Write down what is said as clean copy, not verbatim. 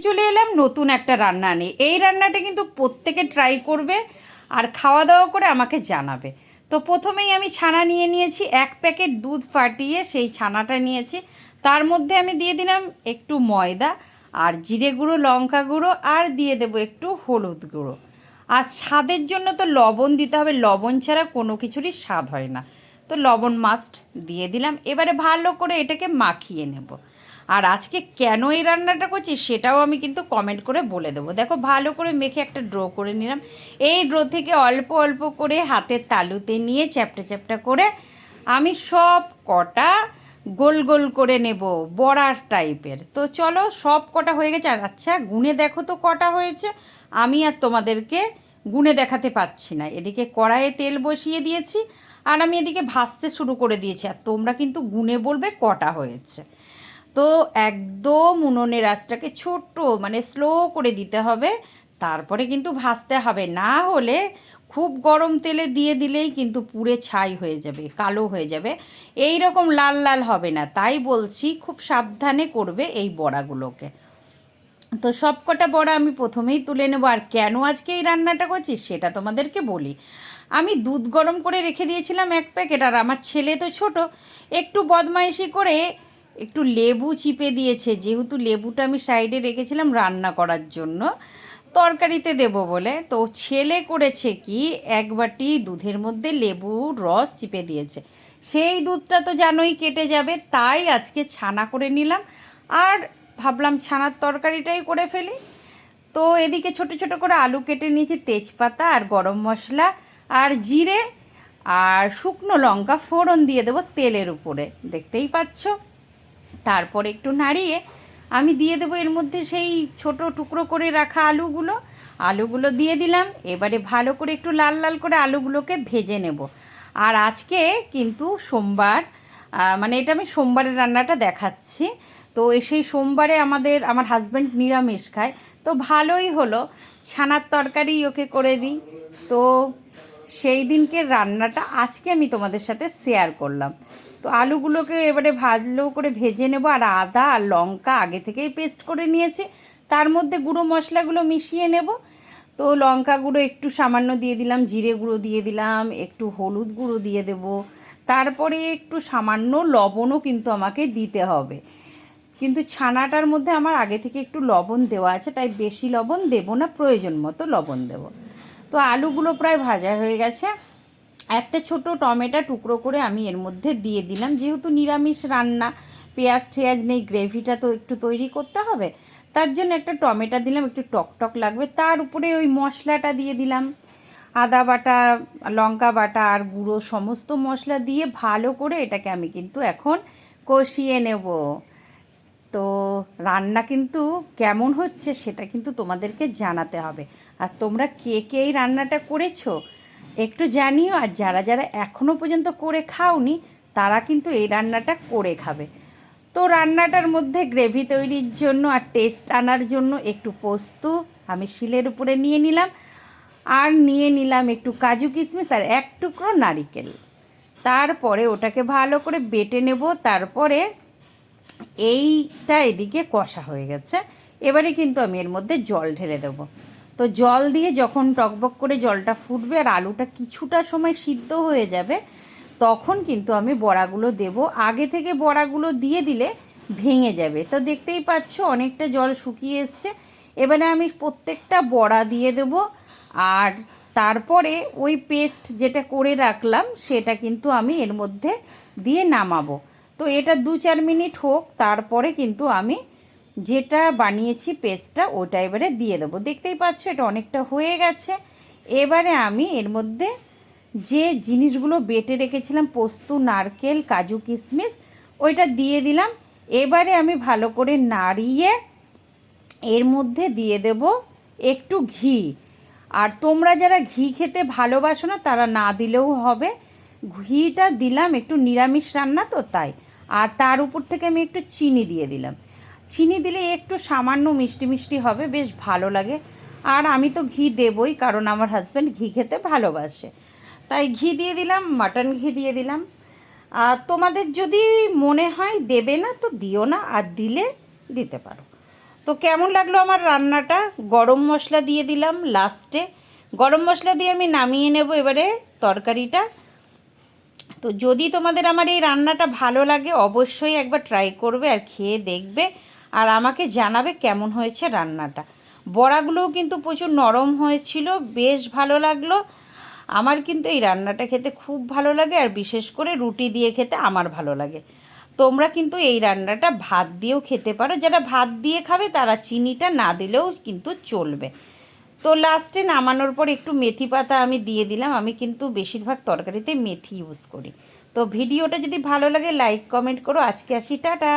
চলে এলাম নতুন একটা রান্না নিয়ে। এই রান্নাটা কিন্তু প্রত্যেকে ট্রাই করবে আর খাওয়া দাওয়া করে আমাকে জানাবে। তো প্রথমেই আমি ছানা নিয়ে নিয়েছি, 1 প্যাকেট দুধ ফাটিয়ে সেই ছানাটা নিয়েছি। তার মধ্যে আমি দিয়ে দিলাম একটু ময়দা আর জিরে গুঁড়ো, লঙ্কা গুঁড়ো, আর দিয়ে দেবো একটু হলুদ গুঁড়ো। আর স্বাদের জন্য তো লবণ দিতে হবে, লবণ ছাড়া কোনো কিছুরই স্বাদ হয় না, তো লবণ মাস্ট দিয়ে দিলাম। এবারে ভালো করে এটাকে মাখিয়ে নেব। আর আজকে কেন এই রান্নাটা করছি সেটাও আমি কিন্তু কমেন্ট করে বলে দেবো। দেখো, ভালো করে মেখে একটা ড্রো করে নিলাম। এই ড্রো থেকে অল্প অল্প করে হাতের তালুতে নিয়ে চ্যাপটা চ্যাপটা করে আমি সব কটা গোল গোল করে নেব, বড়ার টাইপের। তো চলো, সব কটা হয়ে গেছে। আর আচ্ছা, গুনে দেখো তো কটা হয়েছে। আমি আর তোমাদেরকে গুনে দেখাতে পাচ্ছি না। এদিকে কড়াইয়ে তেল বসিয়ে দিয়েছি আর আমি এদিকে ভাজতে শুরু করে দিয়েছি। আর তোমরা কিন্তু গুনে বলবে কটা হয়েছে। তো একদম উনুনের আঁচটাকে ছোট্ট মানে স্লো করে দিতে হবে, তারপরে কিন্তু ভাজতে হবে। না হলে খুব গরম তেলে দিয়ে দিলেই কিন্তু পুড়ে ছাই হয়ে যাবে, কালো হয়ে যাবে, এই রকম লাল লাল হবে না। তাই বলছি, খুব সাবধানে করবে এই বড়াগুলোকে। তো সব কটা বড়া আমি প্রথমেই তুলে নেব। আর কেন আজকে এই রান্নাটা করছি সেটা তোমাদেরকে বলি। আমি দুধ গরম করে রেখে দিয়েছিলাম 1 প্যাকেট, আর আমার ছেলে তো ছোট, একটু বদমাইশি করে একটু লেবু চিপে দিয়েছে। যেহেতু লেবুটা আমি সাইডে রেখেছিলাম রান্না করার জন্য, তরকারিতে দেব বলে, তো ছেলে করেছে কি, 1 বাটি দুধের মধ্যে লেবুর রস চিপে দিয়েছে। সেই দুধটা তো জানোই কেটে যাবে, তাই আজকে ছানা করে নিলাম। আর ভাবলাম ছানার তরকারিটাই করে ফেলি। তো এদিকে ছোট ছোট করে আলু কেটে নিয়েছি, তেজপাতা আর গরম মশলা আর জিরে আর শুকনো লঙ্কা ফোড়ন দিয়ে দেবো তেলের উপরে, দেখতেই পাচ্ছ। তারপরে একটু নাড়িয়ে আমি দিয়ে দেবো এর মধ্যে সেই ছোট টুকরো করে রাখা আলুগুলো দিয়ে দিলাম। এবারে ভালো করে একটু লাল লাল করে আলুগুলোকে ভেজে নেব। আর আজকে কিন্তু সোমবার, মানে এটা আমি সোমবারের রান্নাটা দেখাচ্ছি। তো সেই সোমবারে আমার হাজব্যান্ড নিরামিষ খায়, তো ভালোই হলো, ছানার তরকারি ওকে করে দিই। তো সেই দিনকে রান্নাটা আজকে আমি তোমাদের সাথে শেয়ার করলাম। তো আলুগুলোকে এবারে ভালো করে ভেজে নেব। আর আদা আর লঙ্কা আগে থেকেই পেস্ট করে নিয়েছি, তার মধ্যে গুঁড়ো মশলাগুলো মিশিয়ে নেব। তো লঙ্কা গুঁড়ো একটু সামান্য দিয়ে দিলাম, জিরে গুঁড়ো দিয়ে দিলাম, একটু হলুদ গুঁড়ো দিয়ে দেব, তারপরে একটু সামান্য লবণও কিন্তু আমাকে দিতে হবে। কিন্তু ছানাটার মধ্যে আমার আগে থেকে একটু লবণ দেওয়া আছে, তাই বেশি লবণ দেব না, প্রয়োজন মতো লবণ দেব। তো আলুগুলো প্রায় ভাজা হয়ে গেছে। একটা ছোট টমেটো টুকরো করে আমি এর মধ্যে দিয়ে দিলাম। যেহেতু নিরামিষ রান্না, পেঁয়াজ ঠেয়াজ নেই, গ্রেভিটা তো একটু তৈরি করতে হবে, তার জন্য একটা টমেটো দিলাম, একটু টক টক লাগবে। তার উপরে ওই মশলাটা দিয়ে দিলাম, আদা বাটা, লঙ্কা বাটা আর গুঁড়ো সমস্ত মশলা দিয়ে ভালো করে এটাকে আমি কিন্তু এখন কষিয়ে নেব। তো রান্না কিন্তু কেমন হচ্ছে সেটা কিন্তু তোমাদেরকে জানাতে হবে। আর তোমরা কে কে এই রান্নাটা করেছো একটু জানিও। আর যারা যারা এখনও পর্যন্ত করে খাওনি তারা কিন্তু এই রান্নাটা করে খাবে। তো রান্নাটার মধ্যে গ্রেভি তৈরির জন্য আর টেস্ট আনার জন্য একটু পোস্ত আমি শিলের উপরে নিয়ে নিলাম, আর নিয়ে নিলাম একটু কাজু কিশমিশ আর 1 টুকরো নারিকেল। তারপরে ওটাকে ভালো করে বেটে নেব। তারপরে এইটা এদিকে কষা হয়ে গেছে, এবারে কিন্তু আমি এর মধ্যে জল ঢেলে দেবো। তো জল দিয়ে যখন টকবক করে জলটা ফুটবে আর আলুটা কিছুটা সময় সিদ্ধ হয়ে যাবে, তখন কিন্তু আমি বড়াগুলো দেব। আগে থেকে বড়াগুলো দিয়ে দিলে ভেঙে যাবে। তো দেখতেই পাচ্ছ অনেকটা জল শুকিয়ে এসছে। এবারে আমি প্রত্যেকটা বড়া দিয়ে দেব। আর তারপরে ওই পেস্ট যেটা করে রাখলাম সেটা কিন্তু আমি এর মধ্যে দিয়ে নামাবো। তো এটা 2-4 মিনিট হোক, তারপরে কিন্তু আমি যেটা বানিয়েছি পেস্টটা ওটা এবারে দিয়ে দেবো। দেখতেই পাচ্ছ এটা অনেকটা হয়ে গেছে। এবারে আমি এর মধ্যে যে জিনিসগুলো বেটে রেখেছিলাম, পোস্ত, নারকেল, কাজু কিশমিশ, ওইটা দিয়ে দিলাম। এবারে আমি ভালো করে নাড়িয়ে এর মধ্যে দিয়ে দেব একটু ঘি। আর তোমরা যারা ঘি খেতে ভালোবাসো না তারা না দিলেও হবে, ঘিটা দিলাম, একটু নিরামিষ রান্না তো তাই। আর তার উপর থেকে আমি একটু চিনি দিয়ে দিলাম। চিনি দিলে একটু সামান্য মিষ্টি মিষ্টি হবে, বেশ ভালো লাগে। আর আমি তো ঘি দেবই, কারণ আমার হাজব্যান্ড ঘি খেতে ভালোবাসে, তাই ঘি দিয়ে দিলাম, মাটন ঘি দিয়ে দিলাম। আর তোমাদের যদি মনে হয় দেবে না তো দিও না, আর দিলে দিতে পারো। তো কেমন লাগলো আমার রান্নাটা? গরম মশলা দিয়ে দিলাম লাস্টে, গরম মশলা দিয়ে আমি নামিয়ে নেব এবারে তরকারিটা। তো যদি তোমাদের আমার এই রান্নাটা ভালো লাগে অবশ্যই একবার ট্রাই করবে আর খেয়ে দেখবে, আর আমাকে জানাবে কেমন হয়েছে রান্নাটা। বড়াগুলোও কিন্তু প্রচুর নরম হয়েছিল, বেশ ভালো লাগলো। আমার কিন্তু এই রান্নাটা খেতে খুব ভালো লাগে, আর বিশেষ করে রুটি দিয়ে খেতে আমার ভালো লাগে। তোমরা কিন্তু এই রান্নাটা ভাত দিয়েও খেতে পারো, যারা ভাত দিয়ে খাবে তারা চিনিটা না দিলেও কিন্তু চলবে। তো লাস্টে নামানোর পর একটু মেথি পাতা আমি দিয়ে দিলাম, আমি কিন্তু বেশিরভাগ তরকারিতে মেথি ইউজ করি। তো ভিডিওটা যদি ভালো লাগে লাইক কমেন্ট করো, আজকে আসি, টাটা।